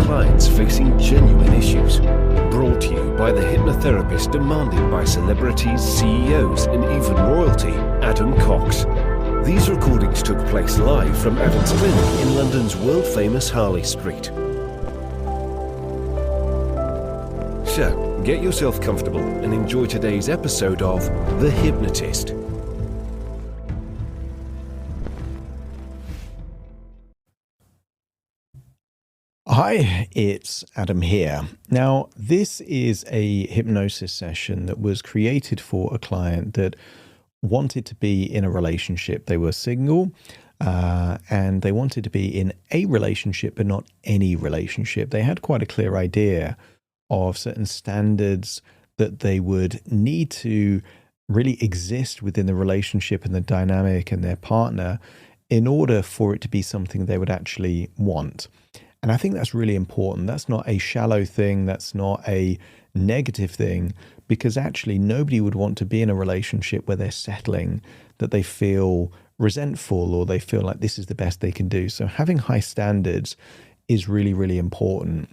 clients facing genuine issues. Brought to you by the hypnotherapist demanded by celebrities, CEOs, and even royalty, Adam Cox. These recordings took place live from Adam's clinic in London's world-famous Harley Street. So, get yourself comfortable and enjoy today's episode of The Hypnotist. Hi, it's Adam here. Now, this is a hypnosis session that was created for a client that wanted to be in a relationship. They were single and they wanted to be in a relationship, but not any relationship. They had quite a clear idea of certain standards that they would need to really exist within the relationship and the dynamic and their partner in order for it to be something they would actually want. And I think that's really important. That's not a shallow thing. That's not a negative thing, because actually nobody would want to be in a relationship where they're settling, that they feel resentful or they feel like this is the best they can do. So having high standards is really, really important.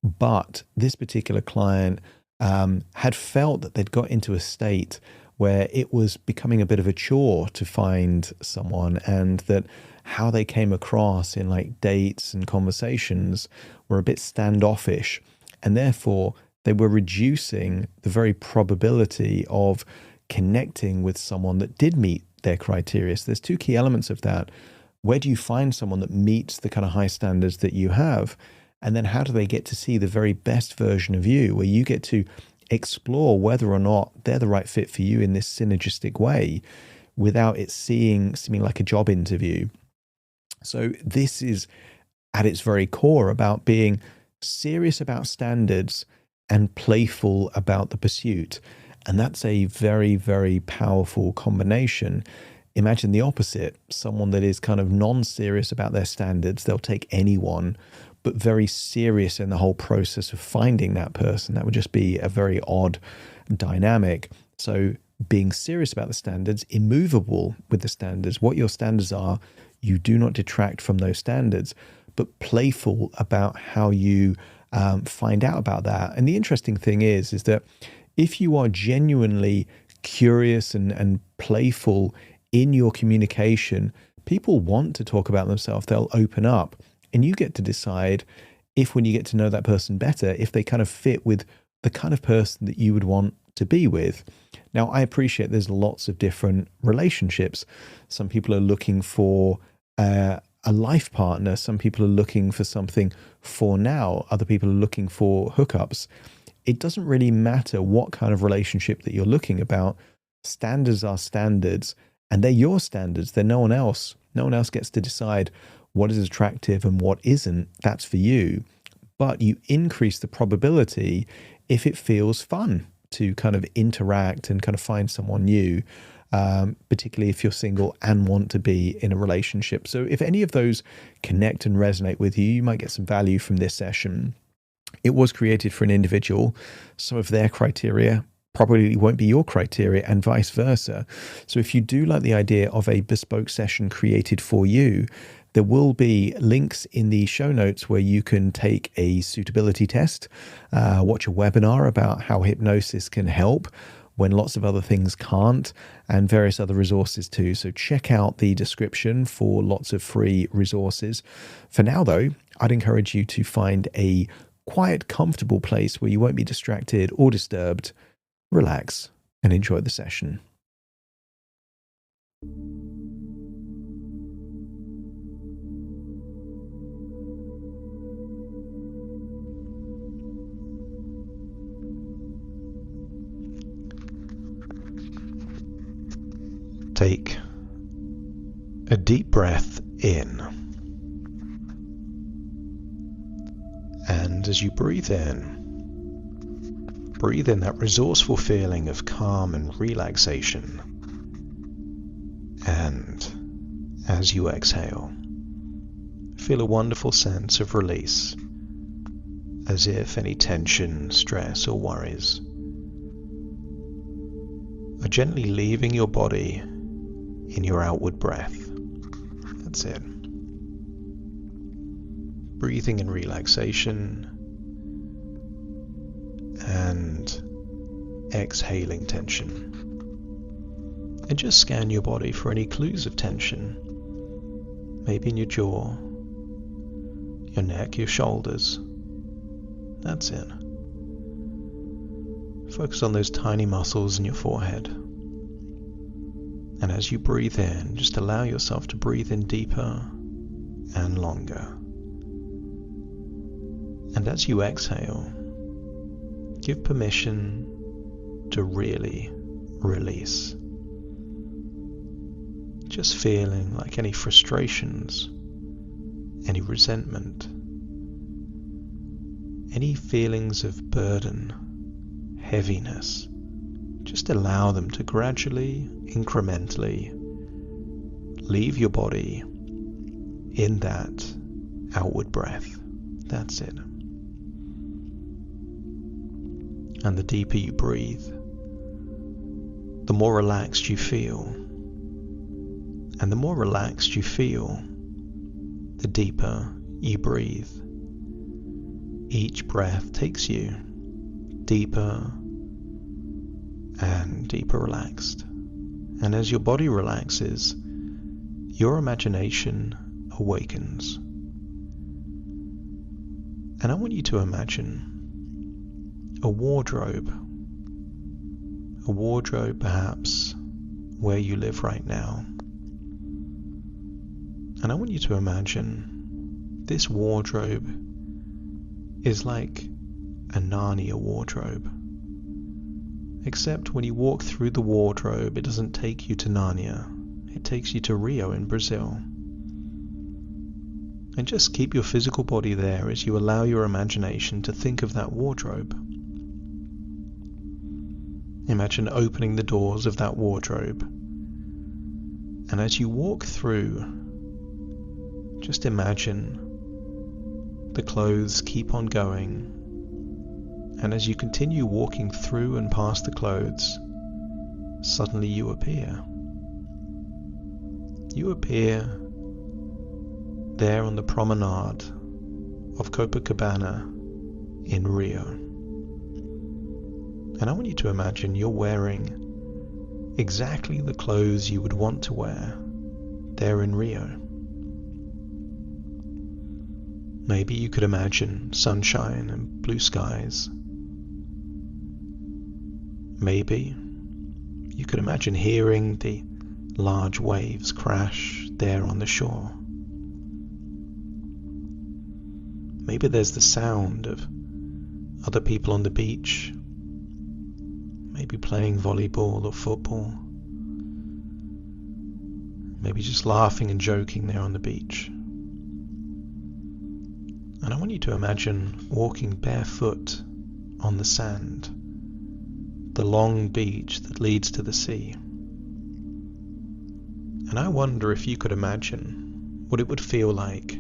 But this particular client had felt that they'd got into a state where it was becoming a bit of a chore to find someone, and that how they came across in like dates and conversations were a bit standoffish, and therefore they were reducing the very probability of connecting with someone that did meet their criteria. So there's two key elements of that. Where do you find someone that meets the kind of high standards that you have? And then how do they get to see the very best version of you, where you get to explore whether or not they're the right fit for you in this synergistic way without it seeming like a job interview. So this is at its very core about being serious about standards and playful about the pursuit. And that's a very, very powerful combination. Imagine the opposite, someone that is kind of non-serious about their standards. They'll take anyone, but very serious in the whole process of finding that person. That would just be a very odd dynamic. So being serious about the standards, immovable with the standards, what your standards are, you do not detract from those standards, but playful about how you find out about that. And the interesting thing is that if you are genuinely curious and playful in your communication, people want to talk about themselves. They'll open up, and you get to decide if, when you get to know that person better, if they kind of fit with the kind of person that you would want to be with. Now, I appreciate there's lots of different relationships. Some people are looking for a life partner. Some people are looking for something for now. Other people are looking for hookups. It doesn't really matter what kind of relationship that you're looking about. Standards are standards, and they're your standards. They're no one else. No one else gets to decide what is attractive and what isn't. That's for you. But you increase the probability if it feels fun to kind of interact and kind of find someone new, particularly if you're single and want to be in a relationship. So if any of those connect and resonate with you, you might get some value from this session. It was created for an individual. Some of their criteria probably won't be your criteria, and vice versa. So if you do like the idea of a bespoke session created for you, there will be links in the show notes where you can take a suitability test, watch a webinar about how hypnosis can help when lots of other things can't, and various other resources too. So check out the description for lots of free resources. For now though, I'd encourage you to find a quiet, comfortable place where you won't be distracted or disturbed. Relax and enjoy the session. Take a deep breath in, and as you breathe in that resourceful feeling of calm and relaxation, and as you exhale, feel a wonderful sense of release, as if any tension, stress or worries are gently leaving your body in your outward breath. That's it. breathing in relaxation and exhaling tension. And just scan your body for any clues of tension, maybe in your jaw, your neck, your shoulders. That's it. Focus on those tiny muscles in your forehead. And as you breathe in, just allow yourself to breathe in deeper and longer. And as you exhale, give permission to really release. Just feeling like any frustrations, any resentment, any feelings of burden, heaviness, just allow them to gradually, incrementally leave your body in that outward breath. That's it. And the deeper you breathe, the more relaxed you feel. And the more relaxed you feel, the deeper you breathe. Each breath takes you deeper and deeper relaxed. And as your body relaxes, your imagination awakens. And I want you to imagine a wardrobe perhaps where you live right now. And I want you to imagine this wardrobe is like a Narnia wardrobe. Except when you walk through the wardrobe, it doesn't take you to Narnia. It takes you to Rio in Brazil. And just keep your physical body there as you allow your imagination to think of that wardrobe. Imagine opening the doors of that wardrobe. And as you walk through, just imagine the clothes keep on going. And as you continue walking through and past the clothes, suddenly you appear. You appear there on the promenade of Copacabana in Rio. And I want you to imagine you're wearing exactly the clothes you would want to wear there in Rio. Maybe you could imagine sunshine and blue skies. Maybe you could imagine hearing the large waves crash there on the shore. Maybe there's the sound of other people on the beach, maybe playing volleyball or football, maybe just laughing and joking there on the beach. And I want you to imagine walking barefoot on the sand, the long beach that leads to the sea. And I wonder if you could imagine what it would feel like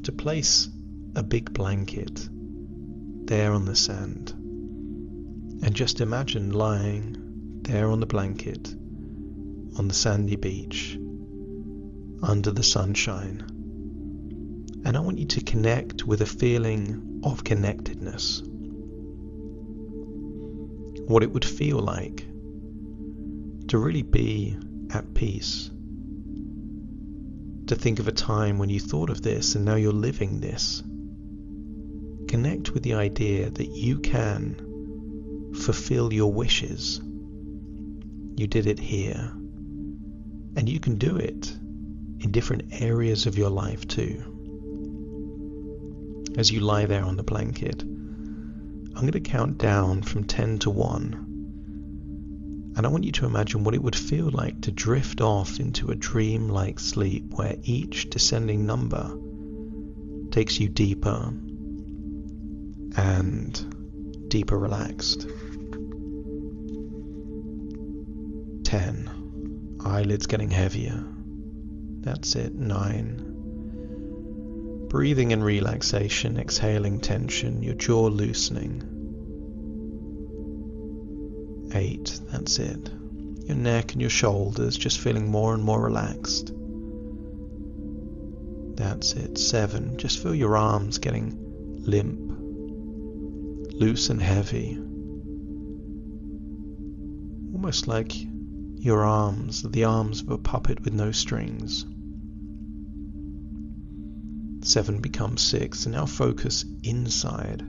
to place a big blanket there on the sand, and just imagine lying there on the blanket on the sandy beach under the sunshine. And I want you to connect with a feeling of connectedness. What it would feel like to really be at peace. To think of a time when you thought of this and now you're living this. Connect with the idea that you can fulfill your wishes. You did it here. And you can do it in different areas of your life too. As you lie there on the blanket, I'm going to count down from 10 to 1. And I want you to imagine what it would feel like to drift off into a dream-like sleep where each descending number takes you deeper and deeper relaxed. 10. Eyelids getting heavier. That's it. 9. Breathing in relaxation, exhaling tension, your jaw loosening. 8. That's it. Your neck and your shoulders just feeling more and more relaxed. That's it. 7. Just feel your arms getting limp, loose and heavy. Almost like your arms are the arms of a puppet with no strings. 7 becomes 6, and now focus inside.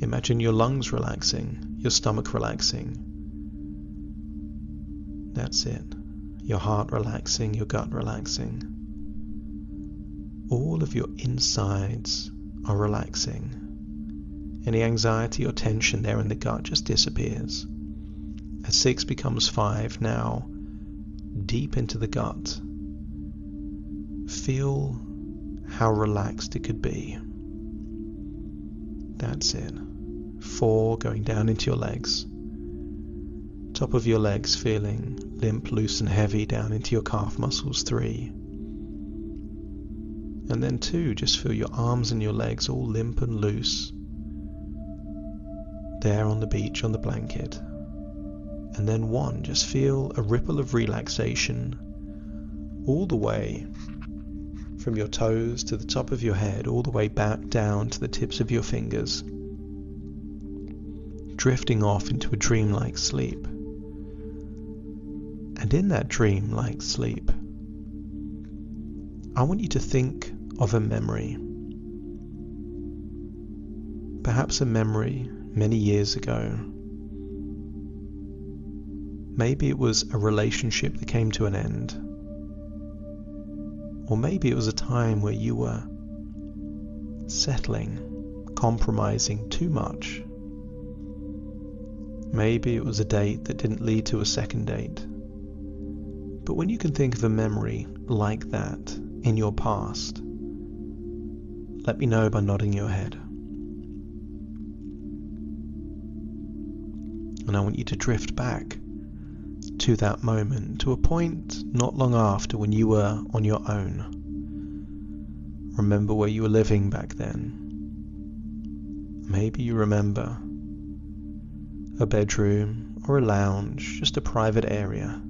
Imagine your lungs relaxing, your stomach relaxing. That's it. Your heart relaxing, your gut relaxing. All of your insides are relaxing. Any anxiety or tension there in the gut just disappears. As 6 becomes 5, now deep into the gut. Feel how relaxed it could be. That's it. 4, going down into your legs. Top of your legs feeling limp, loose and heavy down into your calf muscles. 3. And then 2, just feel your arms and your legs all limp and loose. There on the beach on the blanket. And then 1, just feel a ripple of relaxation all the way from your toes to the top of your head, all the way back down to the tips of your fingers, drifting off into a dreamlike sleep. And in that dreamlike sleep, I want you to think of a memory. Perhaps a memory many years ago. Maybe it was a relationship that came to an end. Or maybe it was a time where you were settling, compromising too much. Maybe it was a date that didn't lead to a second date. But when you can think of a memory like that in your past, let me know by nodding your head. And I want you to drift back to that moment, to a point not long after when you were on your own. Remember where you were living back then. Maybe you remember a bedroom or a lounge, just a private area.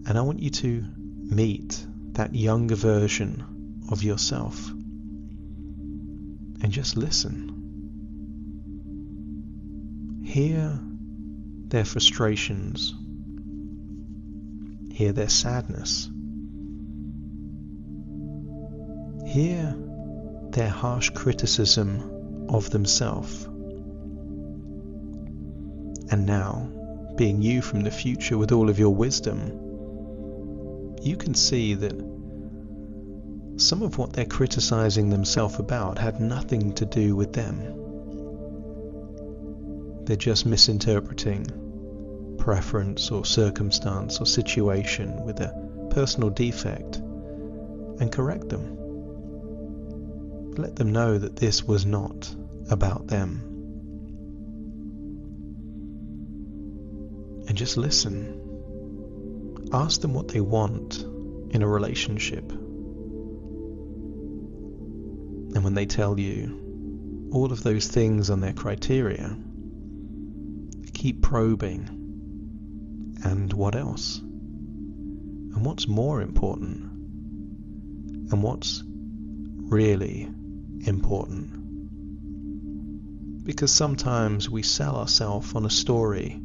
And I want you to meet that younger version of yourself and just listen. Hear their frustrations, hear their sadness, hear their harsh criticism of themselves. And now, being you from the future with all of your wisdom, you can see that some of what they're criticizing themselves about had nothing to do with them. They're just misinterpreting preference or circumstance or situation with a personal defect, and correct them. Let them know that this was not about them. And just listen. Ask them what they want in a relationship. And when they tell you all of those things on their criteria, keep probing. And what else? And what's more important? And what's really important? Because sometimes we sell ourselves on a story,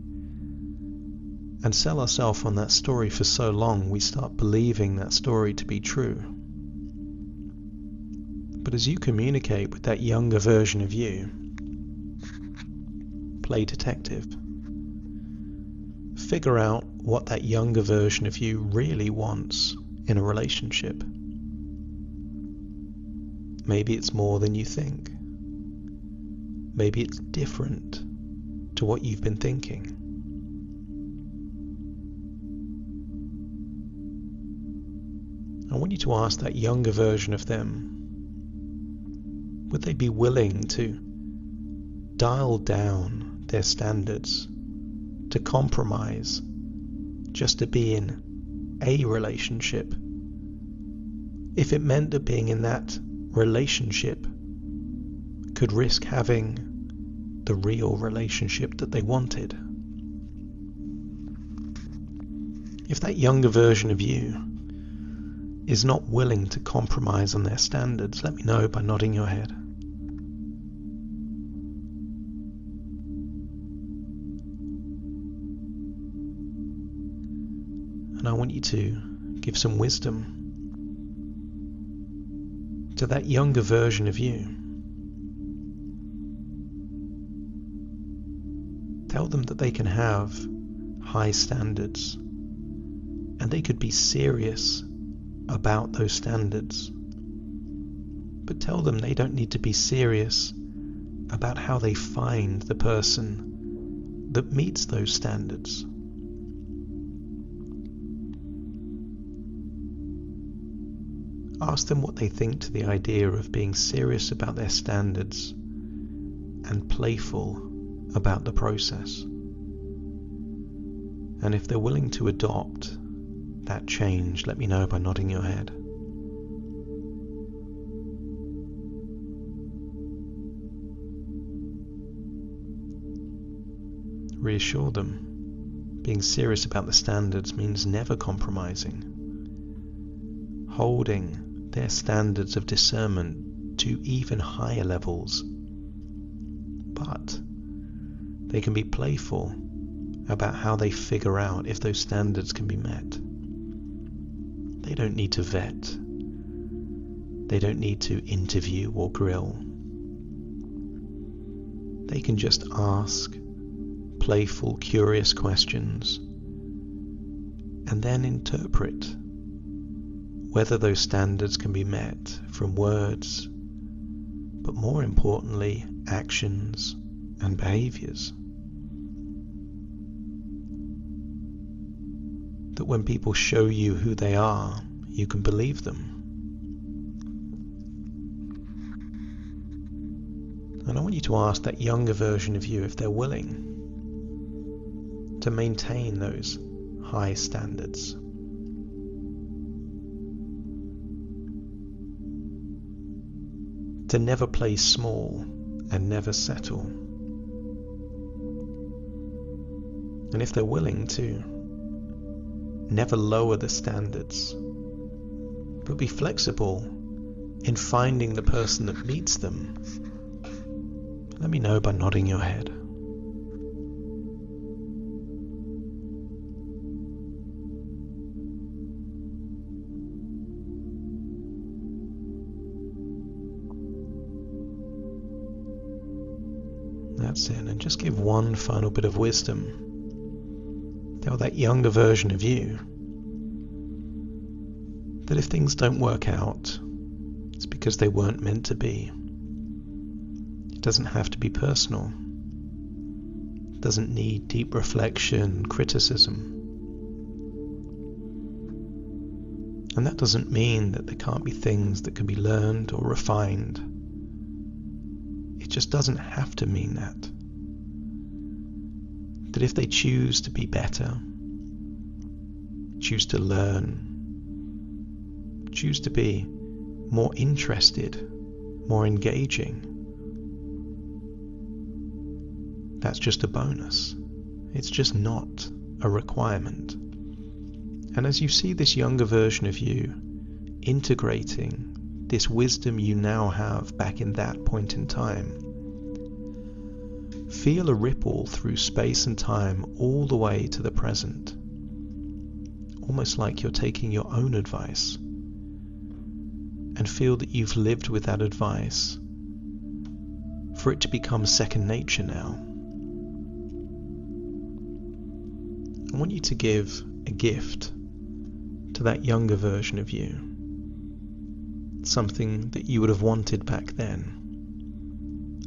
and sell ourselves on that story for so long we start believing that story to be true. But as you communicate with that younger version of you, play detective. Figure out what that younger version of you really wants in a relationship. Maybe it's more than you think. Maybe it's different to what you've been thinking. I want you to ask that younger version of them, would they be willing to dial down their standards, to compromise, just to be in a relationship, if it meant that being in that relationship could risk having the real relationship that they wanted? If that younger version of you is not willing to compromise on their standards, let me know by nodding your head. And I want you to give some wisdom to that younger version of you. Tell them that they can have high standards and they could be serious about those standards. But tell them they don't need to be serious about how they find the person that meets those standards. Ask them what they think to the idea of being serious about their standards and playful about the process. And if they're willing to adopt that change, let me know by nodding your head. Reassure them. Being serious about the standards means never compromising. Holding their standards of discernment to even higher levels. But they can be playful about how they figure out if those standards can be met. They don't need to vet. They don't need to interview or grill. They can just ask playful, curious questions and then interpret whether those standards can be met from words, but more importantly, actions and behaviors. That when people show you who they are, you can believe them. And I want you to ask that younger version of you if they're willing to maintain those high standards. To never play small and never settle. And if they're willing to never lower the standards, but be flexible in finding the person that meets them, let me know by nodding your head. That's it, and just give one final bit of wisdom. Tell that younger version of you that if things don't work out, it's because they weren't meant to be. It doesn't have to be personal. It doesn't need deep reflection, criticism. And that doesn't mean that there can't be things that can be learned or refined. It just doesn't have to mean that. That if they choose to be better, choose to learn, choose to be more interested, more engaging, that's just a bonus. It's just not a requirement. And as you see this younger version of you integrating this wisdom you now have back in that point in time, feel a ripple through space and time all the way to the present, almost like you're taking your own advice, and feel that you've lived with that advice for it to become second nature now. I want you to give a gift to that younger version of you, something that you would have wanted back then.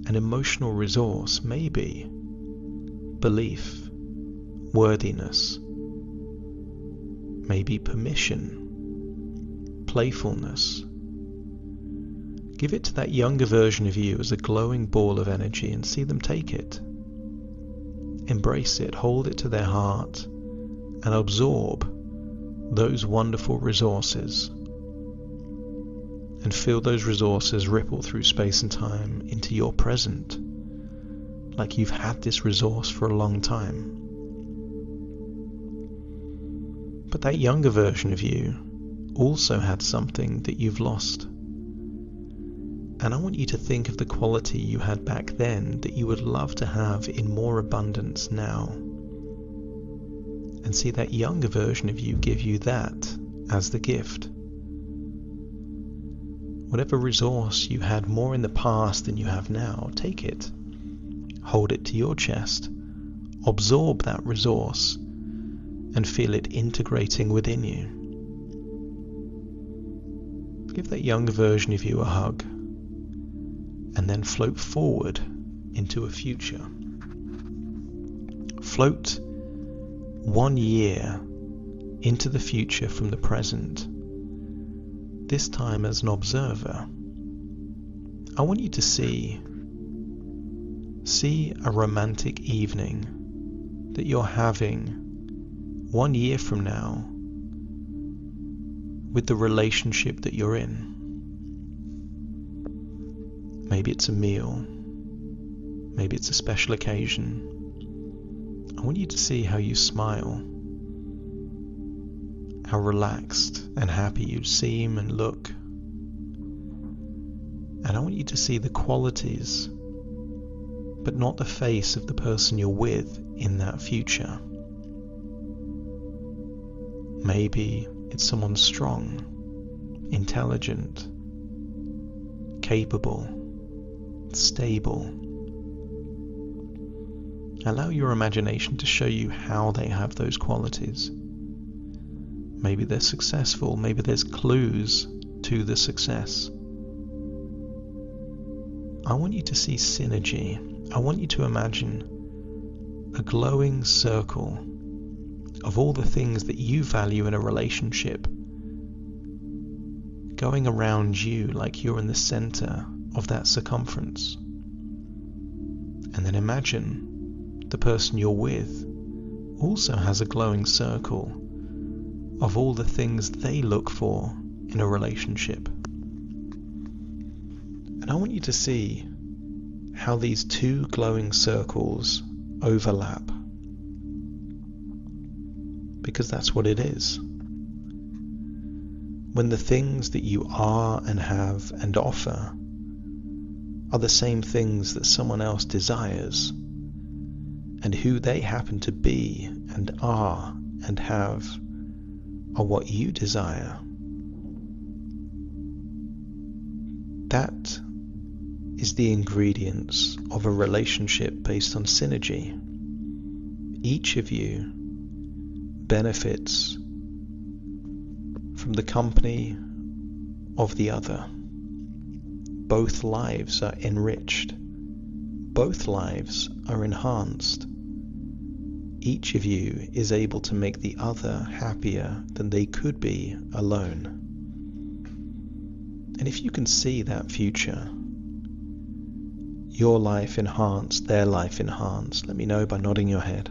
An emotional resource, maybe belief, worthiness, maybe permission, playfulness. Give it to that younger version of you as a glowing ball of energy and see them take it. Embrace it, hold it to their heart, and absorb those wonderful resources. And feel those resources ripple through space and time into your present, like you've had this resource for a long time. But that younger version of you also had something that you've lost. And I want you to think of the quality you had back then that you would love to have in more abundance now. And see that younger version of you give you that as the gift. Whatever resource you had more in the past than you have now, take it. Hold it to your chest. Absorb that resource and feel it integrating within you. Give that younger version of you a hug and then float forward into a future. Float 1 year into the future from the present, this time as an observer. I want you to see a romantic evening that you're having 1 year from now with the relationship that you're in. Maybe it's a meal, maybe it's a special occasion. I want you to see how you smile, how relaxed and happy you seem and look. And I want you to see the qualities, but not the face of the person you're with in that future. Maybe it's someone strong, intelligent, capable, stable. Allow your imagination to show you how they have those qualities. Maybe they're successful, maybe there's clues to the success. I want you to see synergy. I want you to imagine a glowing circle of all the things that you value in a relationship going around you like you're in the center of that circumference. And then imagine the person you're with also has a glowing circle of all the things they look for in a relationship. And I want you to see how these two glowing circles overlap. Because that's what it is. When the things that you are and have and offer are the same things that someone else desires, and who they happen to be and are and have are what you desire, that is the ingredients of a relationship based on synergy. Each of you benefits from the company of the other. Both lives are enriched. Both lives are enhanced. Each of you is able to make the other happier than they could be alone. And if you can see that future, your life enhanced, their life enhanced, let me know by nodding your head.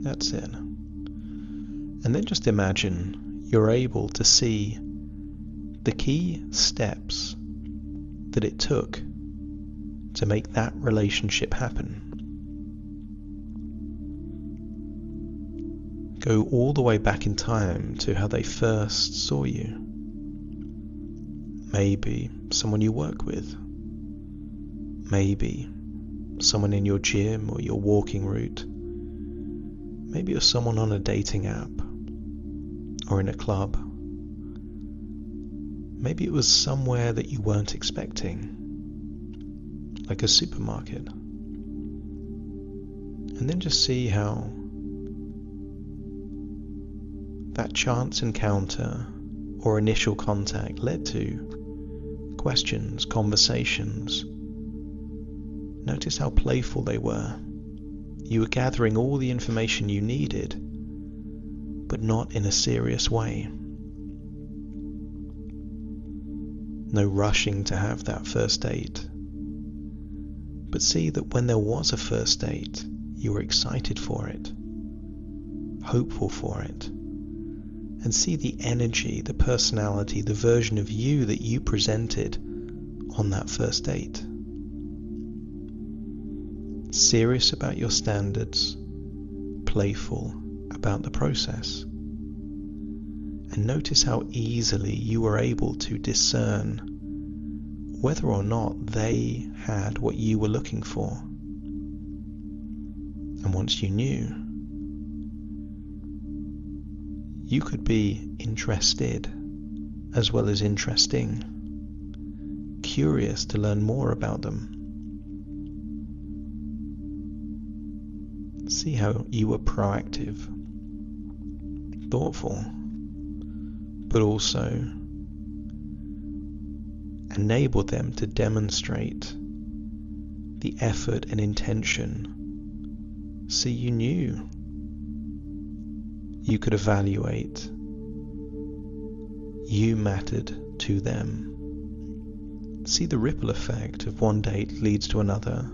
That's it. And then just imagine you're able to see the key steps that it took to make that relationship happen. Go all the way back in time to how they first saw you. Maybe someone you work with. Maybe someone in your gym or your walking route. Maybe you're someone on a dating app or in a club. Maybe it was somewhere that you weren't expecting, like a supermarket. And then just see how that chance encounter or initial contact led to questions, conversations. Notice how playful they were. You were gathering all the information you needed, but not in a serious way. No rushing to have that first date. But see that when there was a first date, you were excited for it, hopeful for it, and see the energy, the personality, the version of you that you presented on that first date. Serious about your standards, playful about the process. And notice how easily you were able to discern whether or not they had what you were looking for. And once you knew, you could be interested as well as interesting, curious to learn more about them. See how you were proactive, thoughtful, but also enabled them to demonstrate the effort and intention. See, you knew you could evaluate. You mattered to them. See the ripple effect of one date leads to another.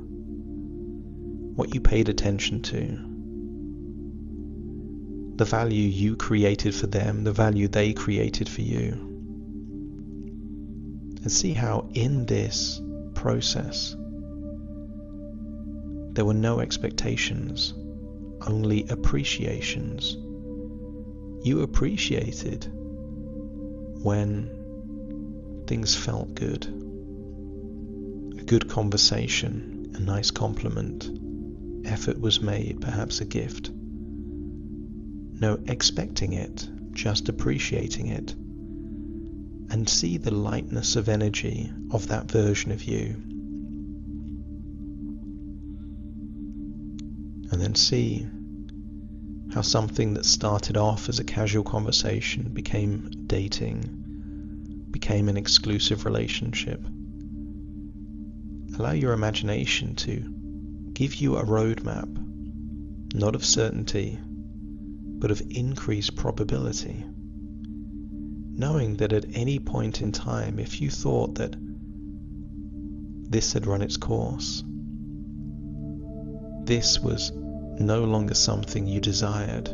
What you paid attention to. The value you created for them, the value they created for you. And see how in this process there were no expectations, only appreciations. You appreciated when things felt good. A good conversation, a nice compliment, effort was made, perhaps a gift. No expecting it, just appreciating it. And see the lightness of energy of that version of you. And then see how something that started off as a casual conversation became dating, became an exclusive relationship. Allow your imagination to give you a roadmap, not of certainty, but of increased probability. Knowing that at any point in time, if you thought that this had run its course, this was no longer something you desired,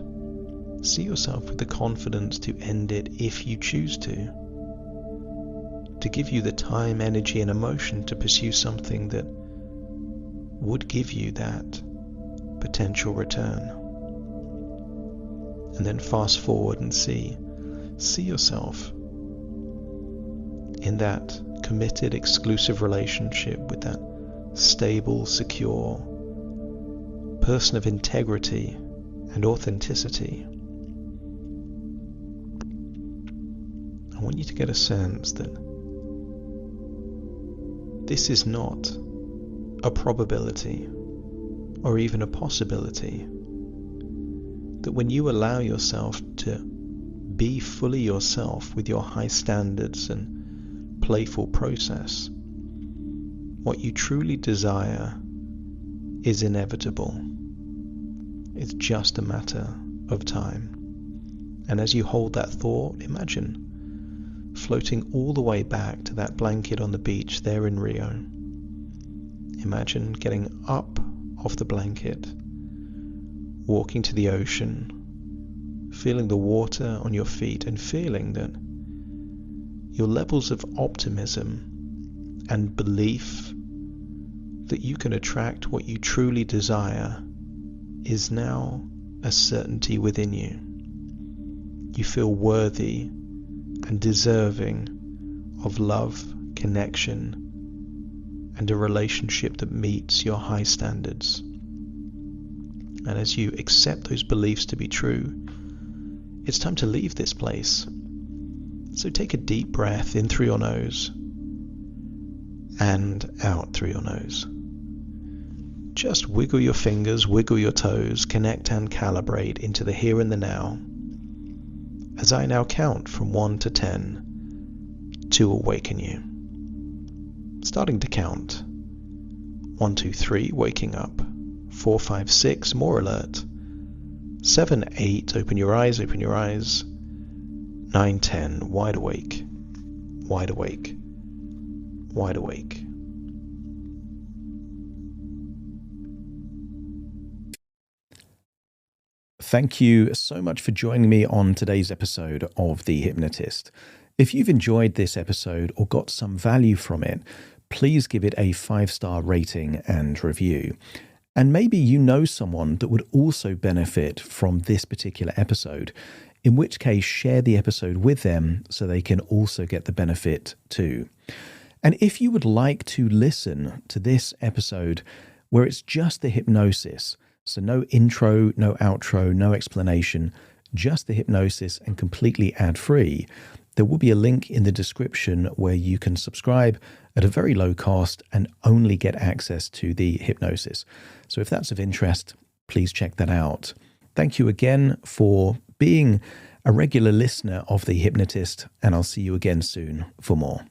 see yourself with the confidence to end it if you choose to give you the time, energy, and emotion to pursue something that would give you that potential return. And then fast forward and see yourself in that committed, exclusive relationship with that stable, secure person of integrity and authenticity. I want you to get a sense that this is not a probability or even a possibility. That when you allow yourself to be fully yourself with your high standards and playful process, what you truly desire is inevitable. It's just a matter of time. And as you hold that thought, imagine floating all the way back to that blanket on the beach there in Rio. Imagine getting up off the blanket, walking to the ocean, feeling the water on your feet, and feeling that your levels of optimism and belief that you can attract what you truly desire is now a certainty within you. You feel worthy and deserving of love, connection, and a relationship that meets your high standards. And as you accept those beliefs to be true, it's time to leave this place. So take a deep breath in through your nose and out through your nose. Just wiggle your fingers, wiggle your toes, connect and calibrate into the here and the now. As I now count from 1 to 10 to awaken you. Starting to count. 1, 2, 3, waking up. 4, 5, 6, more alert. 7, 8, open your eyes, open your eyes. 9, 10, wide awake, wide awake, wide awake. Thank you so much for joining me on today's episode of The Hypnotist. If you've enjoyed this episode or got some value from it, please give it a 5-star rating and review. And maybe you know someone that would also benefit from this particular episode, in which case share the episode with them so they can also get the benefit too. And if you would like to listen to this episode where it's just the hypnosis, so no intro, no outro, no explanation, just the hypnosis and completely ad-free, there will be a link in the description where you can subscribe at a very low cost and only get access to the hypnosis. So if that's of interest, please check that out. Thank you again for being a regular listener of The Hypnotist, and I'll see you again soon for more.